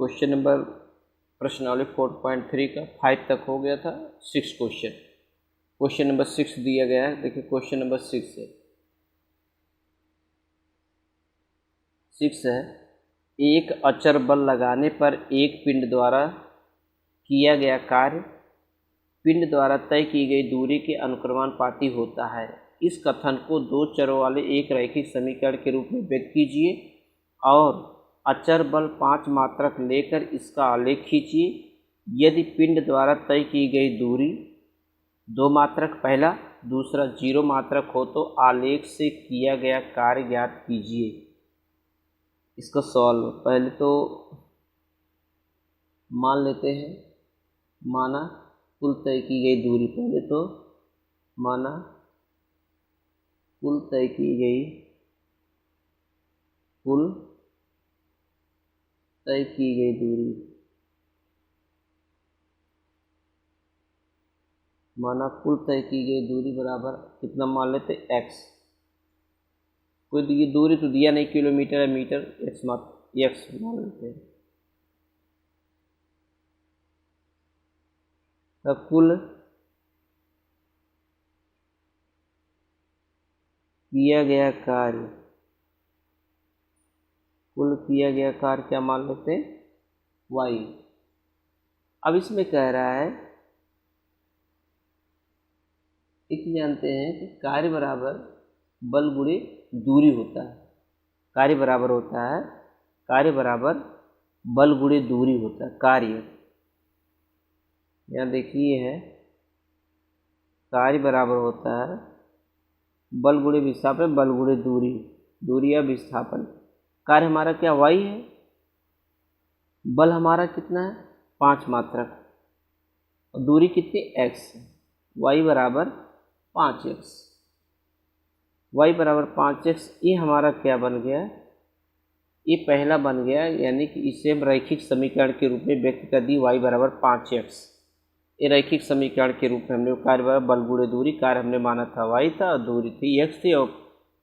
Question number प्रश्नावली 4.3 का 5 तक हो गया था। 6 क्वेश्चन नंबर 6 दिया गया है। देखिए क्वेश्चन नंबर 6 है एक अचर बल लगाने पर एक पिंड द्वारा किया गया कार्य पिंड द्वारा तय की गई दूरी के अनुक्रमानुपाती होता है। इस कथन को दो चरों वाले एक रैखिक समीकरण के रूप में व्यक्त कीजिए और अचर बल 5 मात्रक लेकर इसका आलेख खींचिए। यदि पिंड द्वारा तय की गई दूरी 2 मात्रक पहला, दूसरा 0 मात्रक हो तो आलेख से किया गया कार्य ज्ञात कीजिए। इसको सॉल्व पहले तो मान लेते हैं, माना कुल तय की गई दूरी, पहले तो माना कुल तय की गई दूरी, माना कुल तय की गई दूरी बराबर कितना मान लेते x। कोई दूरी तो दिया नहीं, किलोमीटर है, मीटर, x मान लेते हैं। तब कुल किया गया कार्य क्या मान लेते हैं, y। अब इसमें कह रहा है, एक जानते हैं कि कार्य बराबर बल गुणे दूरी होता है। कार्य बराबर बल गुणे दूरी होता है। कार्य यहाँ देखिए है, कार्य बराबर होता है बल गुणे विस्थापन, बल गुणे दूरी या विस्थापन। कार्य हमारा क्या y है, बल हमारा कितना है 5 मात्रक, और दूरी कितनी x है। y बराबर 5x, ये हमारा क्या बन गया, ये पहला बन गया, यानी कि इसे हम रैखिक समीकरण के रूप में व्यक्त कर दी। y बराबर 5x, ये रैखिक समीकरण के रूप में हमने कार्य बराबर बल गुणे दूरी, कार्य हमने माना था y था और दूरी थी x थी और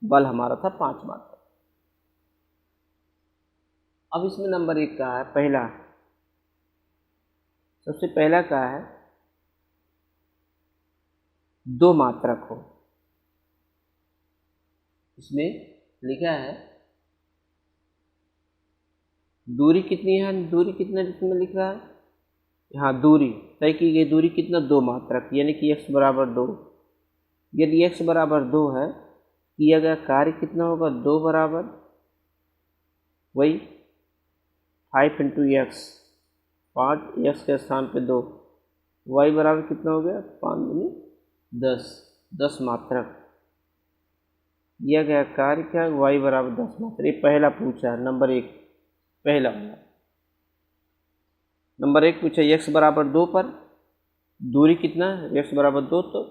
बल हमारा था 5 मात्रक। अब इसमें नंबर 1 का है, पहला सबसे पहला का है 2 मात्रक हो। इसमें लिखा है दूरी कितनी है, दूरी कितना जिसमें लिख रहा है, यहाँ दूरी तय की गई दूरी कितना 2 मात्रक, यानी कि x बराबर 2। यदि x बराबर 2 है, किया गया कार्य कितना होगा, 2 बराबर वही 5 × x, 5 x के स्थान पे 2, y बराबर कितना हो गया 5 × 10 मात्रक। दिया गया कार्य क्या, y बराबर 10 मात्रक। ये पहला पूछा है, नंबर 1 पहला वाला। नंबर 1 पूछा x बराबर 2 पर दूरी कितना है, x बराबर 2, तो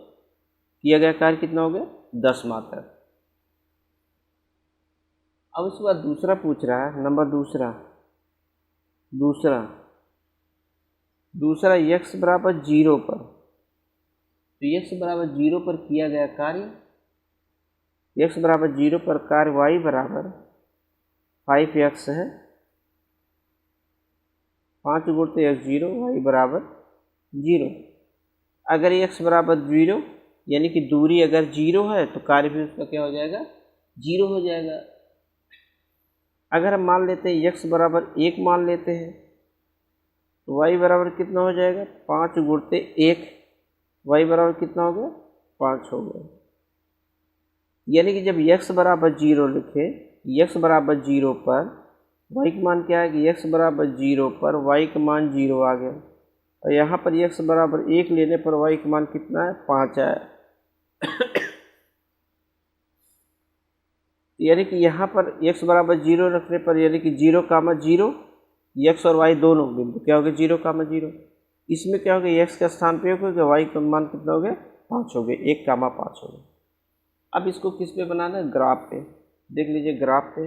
किया गया कार्य कितना हो गया 10 मात्रक। अब उसके बाद दूसरा पूछ रहा है, नंबर दूसरा x बराबर 0 पर, तो x बराबर 0 पर किया गया कार्य, x बराबर 0 पर कार्य y बराबर 5x है, 5 × x 0, y बराबर 0। अगर x बराबर 0 यानी कि दूरी अगर 0 है तो कार्य भी उसका क्या हो जाएगा, 0 हो जाएगा। अगर हम मान लेते हैं x बराबर 1 मान लेते हैं, तो y बराबर कितना हो जाएगा 5 × 1, y बराबर कितना हो गया 5 हो गया। यानी कि जब x बराबर 0 लिखे, x बराबर 0 पर y का मान क्या है कि x बराबर 0 पर y का मान 0 आ गया, और यहाँ पर x बराबर 1 लेने पर y का मान कितना है 5 है। यानी कि यहाँ पर x बराबर 0 रखने पर, यानी कि 0, 0, x और y दोनों बिंदु क्या हो गया 0, 0। इसमें क्या हो गया, x का स्थान पे हो गया, y का मान कितना हो गया 5 हो गया, 1, 5 हो गया। अब इसको किस पे बनाना है, ग्राफ पे। देख लीजिए ग्राफ पे,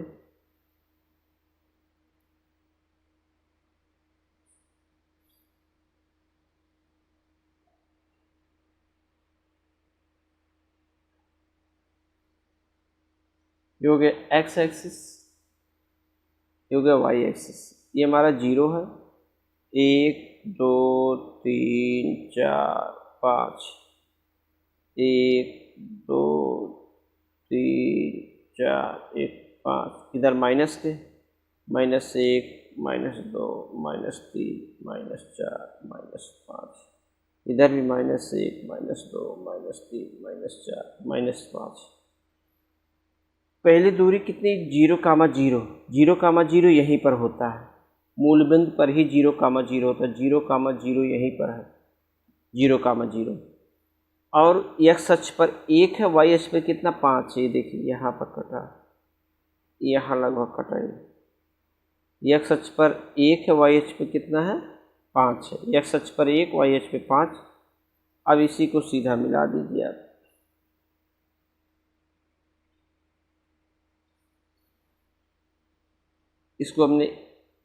ये हो गया x एक्सिस, ये हो गया y एक्सिस। ये हमारा 0 है, 1 2 3 4 5, 1 2 3 4 1 5, इधर माइनस के -1 -2 -3 -4 -5, इधर भी -1 -2 -3 -4 -5। पहली दूरी कितनी, 0, 0, 0, 0 यहीं पर होता है, मूल बिंदु पर ही 0, 0 होता है, 0, 0 यहीं पर है, 0, 0। और x अक्ष पर 1 है, y अक्ष पर कितना 5 है, ये देखिए यहाँ पर कटा, यहाँ लगभग कटा है। x अक्ष पर 1 है, y अक्ष पर कितना है 5 है, x अक्ष पर 1, y अक्ष पर 5। अब इसी को सीधा मिला दीजिए आप, इसको हमने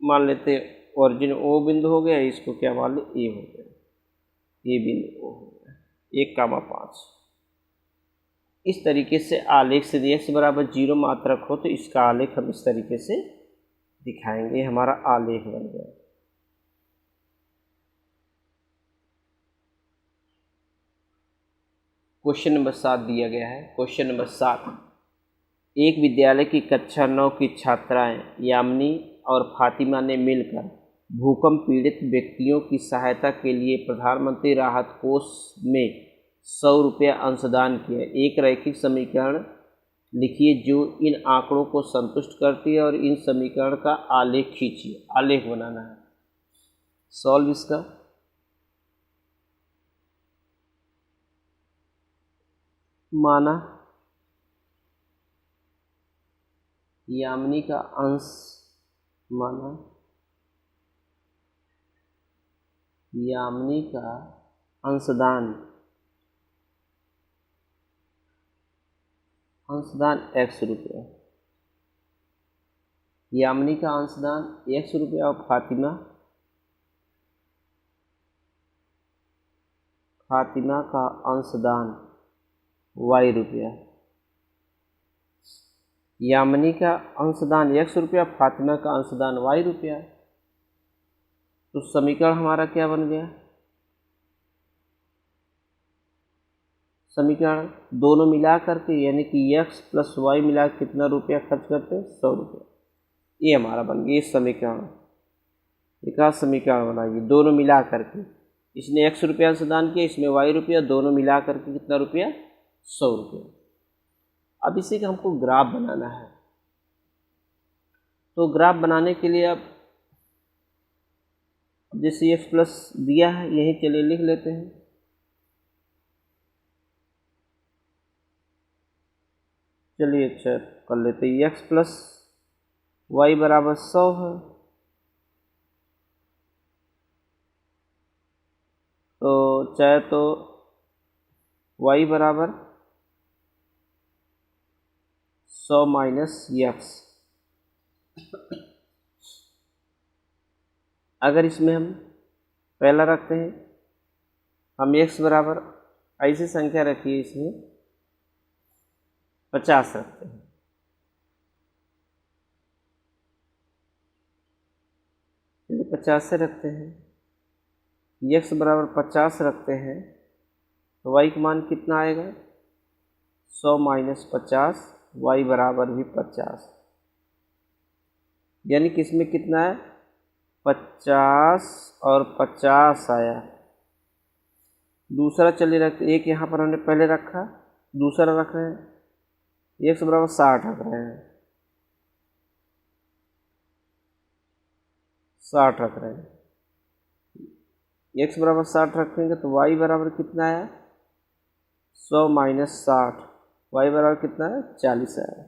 मान लेते ओरिजिन O बिंदु हो गया, इसको क्या मान ले A हो गया, ये बिंदु O हो गया, 1, 5। इस तरीके से आलेख से x बराबर 0 मात्रक हो तो इसका आलेख हम इस तरीके से दिखाएंगे, हमारा आलेख बन गया। क्वेश्चन नंबर 7 दिया गया है। क्वेश्चन नंबर 7, एक विद्यालय की कक्षा 9 की छात्राएं यामिनी और फातिमा ने मिलकर भूकंप पीड़ित व्यक्तियों की सहायता के लिए प्रधानमंत्री राहत कोष में 100 रुपया अंशदान किया। एक रैखिक समीकरण लिखिए जो इन आंकड़ों को संतुष्ट करती है और इन समीकरण का आलेख खींचिए। आलेख बनाना है, सॉल्व इसका। माना यामिनी का अंश, माना यामिनी का अंशदान x रुपया, यामिनी का अंशदान x रुपया और फातिमा का अंशदान y रुपया। यामिनी का अंशदान x रुपया, फातिमा का अंशदान y रुपया। तो समीकरण हमारा क्या बन गया, समीकरण दोनों मिला करके यानी कि x प्लस y मिला कितना रुपया खर्च करते हैं, 100 रुपया। ये हमारा बन गया समीकरण। एक समीकरण बनाइए दोनों मिला करके, इसने x रुपया अंशदान किया, इसमें y रुपया, दोनों मिला करके कितना रुपया, 100 रुपया। अब इसी का हमको ग्राफ बनाना है। तो ग्राफ बनाने के लिए अब जैसे x प्लस दिया है यही चलिए लिख लेते हैं। चलिए अच्छा कर लेते हैं, x प्लस वाई बराबर 100 है, तो चाहे तो y बराबर 100 माइनस x। अगर इसमें हम पहला रखते हैं, हम x बराबर ऐसी संख्या रखिए, इसमें 50 रखते हैं। चलिए 50 से रखते हैं, x बराबर 50 रखते हैं, तो y का मान कितना आएगा, 100 माइनस 50, y बराबर भी 50, यानी कि इसमें कितना है 50 और 50 आया। दूसरा चलिए रखते, एक यहाँ पर हमने पहले रखा, दूसरा रख रहे हैं, x बराबर 60 रख रहे हैं, 60 रख रहे हैं। x बराबर 60 रखेंगे तो y बराबर कितना आया, 100 माइनस 60, y बराबर कितना है 40 आया।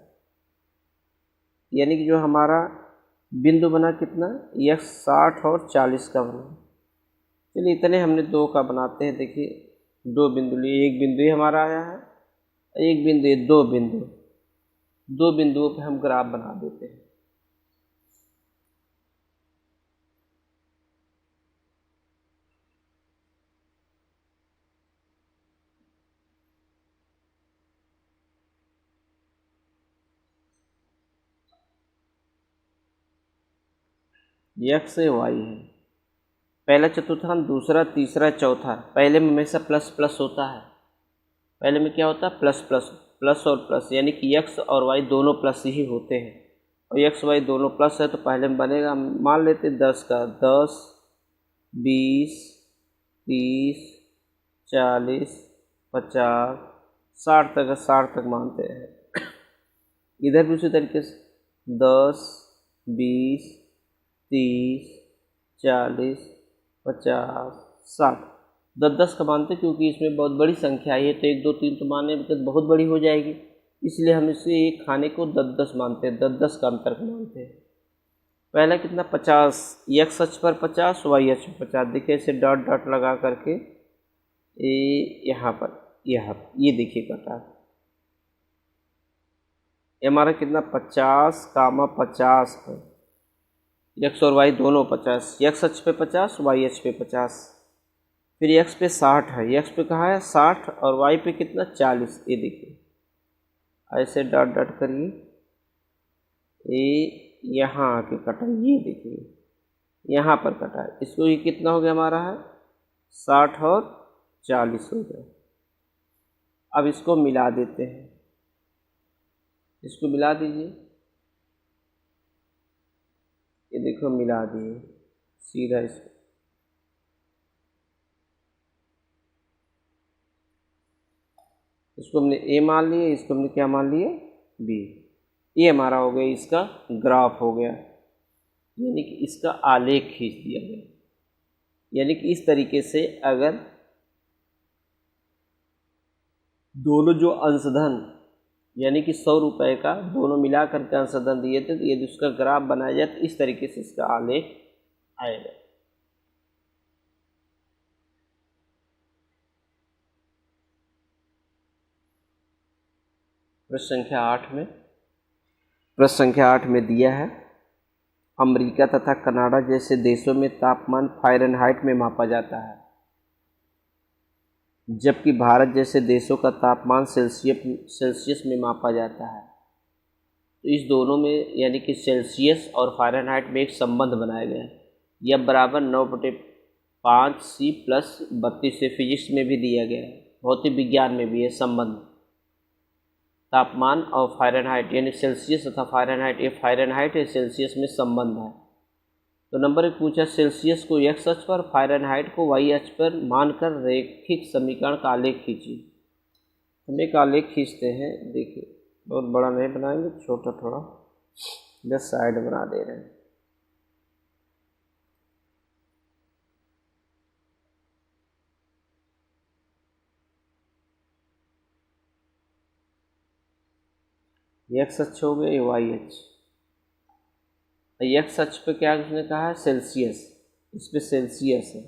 यानी कि जो हमारा बिंदु बना कितना, x 60 और 40 का बना। चलिए इतने हमने दो का बनाते हैं। देखिए दो बिंदु लिए, एक बिंदु ही हमारा आया है, एक बिंदु, ये दो बिंदुओं पे हम ग्राफ बना देते हैं। एक्स है वाई है। पहला चतुर्थांश, दूसरा, तीसरा, चौथा, पहले में हमेशा प्लस प्लस होता है। पहले में क्या होता है? प्लस प्लस, प्लस और प्लस, यानी कि एक्स और वाई दोनों प्लस ही होते हैं। और एक्स वाई दोनों प्लस है तो पहले में बनेगा, मान लेते 10 का 10, 20, 30, 40, 50, 60 तक, 60 तक मानते हैं। इधर भी उसी तरीके से 10, 20, 30, 40, 50, 60, 10-10 का मानते, क्योंकि इसमें बहुत बड़ी संख्या है तो 1, 2, 3 तो मानने में तो बहुत बड़ी हो जाएगी, इसलिए हम इसे एक खाने को 10-10 मानते हैं, 10-10 का अंतर मानते हैं। पहला कितना? 50, एक्स अक्ष पर 50, वाई अक्ष पर 50। देखिए इसे डॉट डॉट लगा करके यहाँ पर ये देखिए कटा, ये हमारा कितना? 50, 50 है। एक्स और वाई दोनों 50, एक्स अक्ष पे 50, वाई अक्ष पे 50। फिर एक्स पे 60 है, एक्स पे कहाँ है? 60, और वाई पे कितना? 40। ये देखिए ऐसे डॉट डॉट करिए, ये यहाँ आके कटा, ये देखिए यहाँ पर कटा है। इसको ये कितना हो गया हमारा है? 60 और 40 हो गया। अब इसको मिला देते हैं, इसको मिला दीजिए, ये देखो मिला दिए सीधा इसको। इसको हमने ए मान लिए, इसको हमने क्या मान लिए? बी। ये हमारा हो गया, इसका ग्राफ हो गया, यानी कि इसका आलेख खींच दिया गया। यानी कि इस तरीके से अगर दोनों जो अंशधन, यानी कि 100 रुपये का दोनों मिला करके अंशधन दिए थे, तो यदि उसका ग्राफ बनाया जाए तो इस तरीके से इसका आलेख आएगा। प्रश्न संख्या 8 में दिया है, अमेरिका तथा कनाडा जैसे देशों में तापमान फ़ारेनहाइट में मापा जाता है, जबकि भारत जैसे देशों का तापमान सेल्सियस में मापा जाता है। तो इस दोनों में यानी कि सेल्सियस और फ़ारेनहाइट में एक संबंध बनाया गया है। यह बराबर 9/5 C प्लस 32 से फिजिक्स में भी दिया गया है, भौतिक विज्ञान में भी है संबंध। तापमान और फ़ारेनहाइट यानी सेल्सियस तथा फ़ारेनहाइट, ये फ़ारेनहाइट है, सेल्सियस में संबंध है। तो नंबर 1 पूछा, सेल्सियस को एक्स अक्ष पर, फ़ारेनहाइट को वाई अक्ष पर मानकर रैखिक समीकरण का आलेख खींचिए। हम एक आलेख खींचते हैं, देखिए बहुत बड़ा नहीं बनाएंगे, छोटा थोड़ा जस्ट साइड बना दे रहे हैं। एक्स अक्ष हो गया, ये वाई अक्ष। एक्स अक्ष पे क्या उसने कहा है? सेल्सियस, इस पे सेल्सियस है,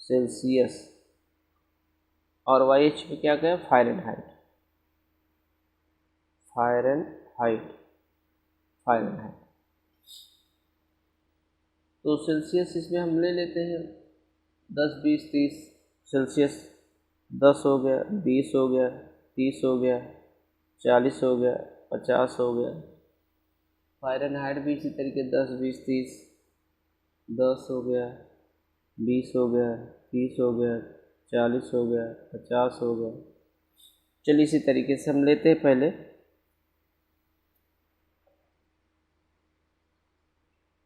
सेल्सियस, और वाई अक्ष पे क्या कहें? Fahrenheit, Fahrenheit, Fahrenheit. तो सेल्सियस इसमें हम ले लेते हैं 10, 20, 30। सेल्सियस 10 हो गया, 20 हो गया, 30 हो गया, 40 हो गया, 50 हो गया। फ़ारेनहाइट भी इसी तरीके 10, 20, 30, 10 हो गया, 20 हो गया, 30 हो गया, 40 हो गया, 50 हो गया। चलिए इसी तरीके से हम लेते हैं पहले।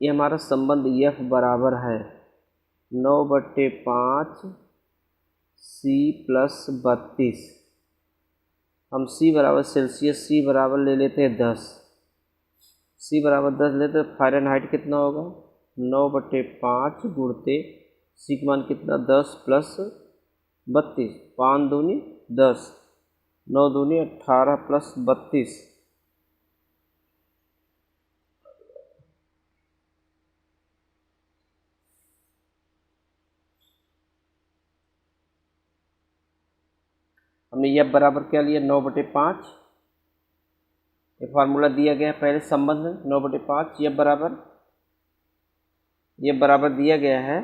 ये हमारा संबंध F बराबर है 9/5 C प्लस 32। हम C बराबर सेल्सियस, C बराबर ले लेते हैं 10, C बराबर 10 लेते हैं। फ़ारेनहाइट कितना होगा? 9/5 गुणते C का मान कितना? 10 प्लस 32, 5 दूनी 10, 9 दूनी 18 प्लस 32। हमने यह बराबर क्या लिया? 9/5। ये फार्मूला दिया गया है पहले संबंध 9/5। यह बराबर दिया गया है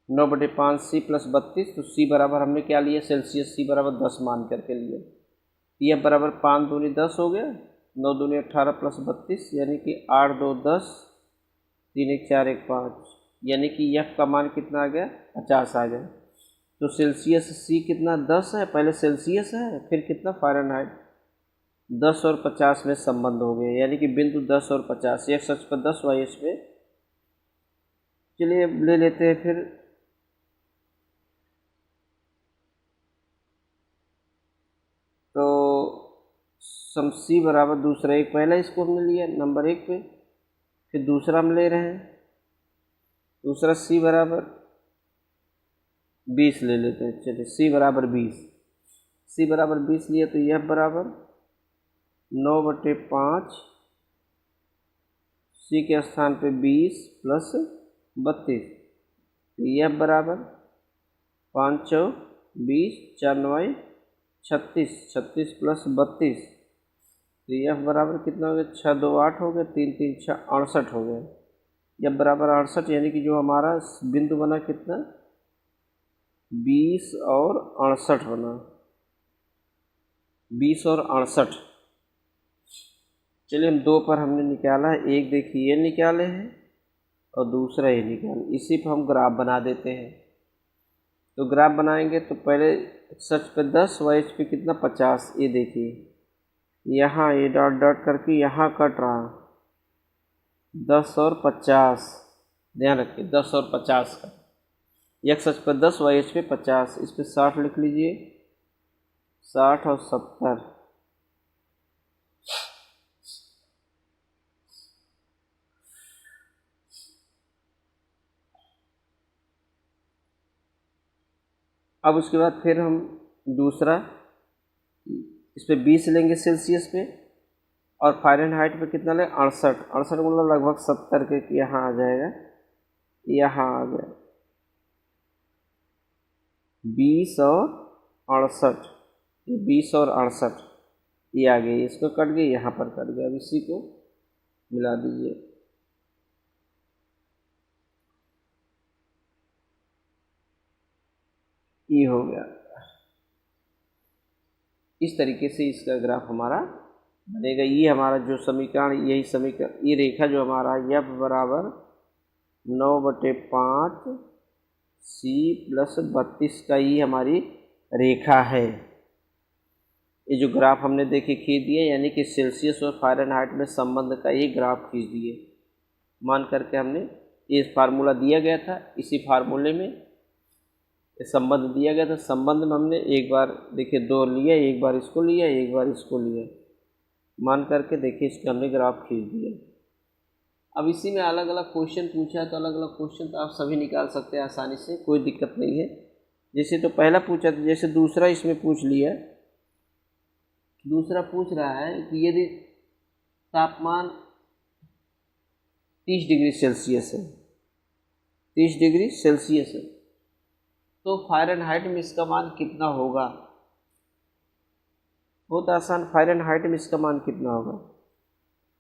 9/5 C प्लस 32। तो C बराबर हमने क्या लिया? सेल्सियस, C बराबर 10 मान करके लिया। यह बराबर 5 दूनी 10 हो गया, 9 दूनी 18 प्लस 32 यानी कि 8 2 10, 3 1 4 1 5, यानी कि एफ का मान कितना आ गया 50 आ गया। तो सेल्सियस सी कितना 10 है, पहले सेल्सियस है फिर कितना फ़ारेनहाइट, 10 और 50 में संबंध हो गए, यानी कि बिंदु 10 और 50, एक्स अक्ष पर 10 वाई अक्ष पे। चलिए अब ले लेते हैं फिर तो सम सी बराबर दूसरा एक, पहला इसको हमने लिया नंबर 1 पे, फिर दूसरा हम ले रहे हैं, दूसरा सी बराबर 20 ले लेते हैं। चलिए सी बराबर 20, सी बराबर 20 लिया तो यह बराबर 9/5, सी के स्थान पे 20 प्लस 32, तो यह बराबर 5 चौ 20, 4 9 36, 36 प्लस 32, तो यह बराबर कितना हो गया 6 2 8 हो गया, 3 3 6 68 हो गया। यह बराबर 68, यानी कि जो हमारा बिंदु बना कितना 20 और 68 बना, 20 और 68। चलिए हम 2 पर हमने निकाला है, एक देखिए ये निकाले हैं और दूसरा ये निकाले, इसी पर हम ग्राफ बना देते हैं। तो ग्राफ बनाएंगे तो पहले सच पे 10, वाई पे कितना 50, ये देखिए यहाँ ये डॉट डॉट करके यहाँ कट रहा 10 और 50, ध्यान रखिए 10 और 50 का, एक्स अक्ष पर 10, वाई अक्ष पे 50, इस पे 60 लिख लीजिए, 60 और 70, अब उसके बाद फिर हम दूसरा इस पे 20 लेंगे सेल्सियस पे, और फ़ारेनहाइट पे कितना लें 68, 68 मतलब लगभग 70 के यहाँ आ जाएगा, यहाँ आ गया 20 और 68, ये 20 और 68 ये आ गई, इसको कट गई यहाँ पर कट गया, अब इसी को मिला दीजिए, ये हो गया। इस तरीके से इसका ग्राफ हमारा बनेगा। ये हमारा जो समीकरण, यही समीकरण, ये रेखा जो हमारा एफ बराबर 9/5 सी प्लस 32 का ये हमारी रेखा है। ये जो ग्राफ हमने देखे खींच दिए, यानी कि सेल्सियस और फ़ारेनहाइट में संबंध का ये ग्राफ खींच दिए, मान करके हमने ये फार्मूला दिया गया था, इसी फार्मूले में संबंध दिया गया था। संबंध में हमने एक बार देखिए 2 लिया, एक बार इसको लिया, एक बार इसको लिया, मान करके देखिए इसका हमने ग्राफ खींच दिया। अब इसी में अलग अलग क्वेश्चन पूछा है, तो अलग अलग क्वेश्चन तो आप सभी निकाल सकते हैं आसानी से, कोई दिक्कत नहीं है। जैसे तो पहला पूछा था, जैसे दूसरा इसमें पूछ लिया, दूसरा पूछ रहा है कि यदि तापमान 30 डिग्री सेल्सियस है, 30 डिग्री सेल्सियस है, तो फ़ारेनहाइट में इसका मान कितना होगा। बहुत आसान, फ़ारेनहाइट में इसका मान कितना होगा,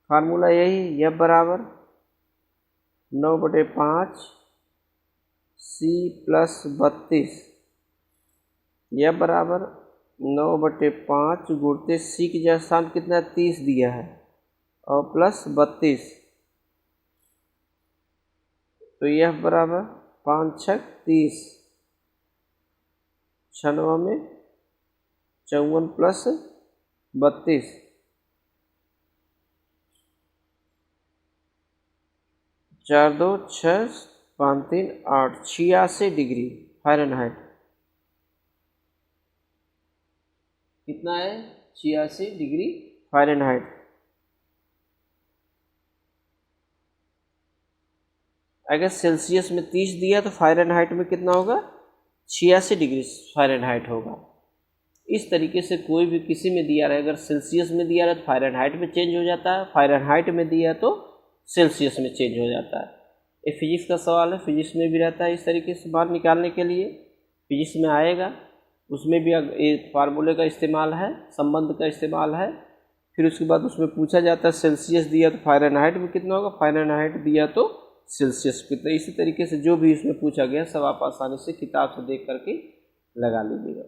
फार्मूला यही, एफ बराबर 9/5 सी प्लस 32, एफ बराबर 9/5 गुणते सी की जगह स्थान कितना 30 दिया है और प्लस 32, तो एफ बराबर 5 6 30, 6 9 में 54 प्लस 32, 4 2 6 5 3 8, 86 डिग्री फ़ारेनहाइट। कितना है 86 डिग्री फ़ारेनहाइट। अगर सेल्सियस में 30 दिया तो फ़ारेनहाइट में कितना होगा 86 डिग्री फ़ारेनहाइट होगा। इस तरीके से कोई भी किसी में दिया रहे, अगर सेल्सियस में दिया रहे तो फ़ारेनहाइट में चेंज हो जाता है, फ़ारेनहाइट में दिया तो सेल्सियस में चेंज हो जाता है। ये फिजिक्स का सवाल है, फिजिक्स में भी रहता है इस तरीके से बात निकालने के लिए, फिजिक्स में आएगा, उसमें भी ये फार्मूले का इस्तेमाल है, संबंध का इस्तेमाल है। फिर उसके बाद उसमें पूछा जाता है सेल्सियस दिया तो फ़ारेनहाइट में कितना होगा, फ़ारेनहाइट दिया तो सेल्सियस कितना। इसी तरीके से जो भी इसमें पूछा गया सब आप आसानी से किताब से देख करके लगा लीजिएगा।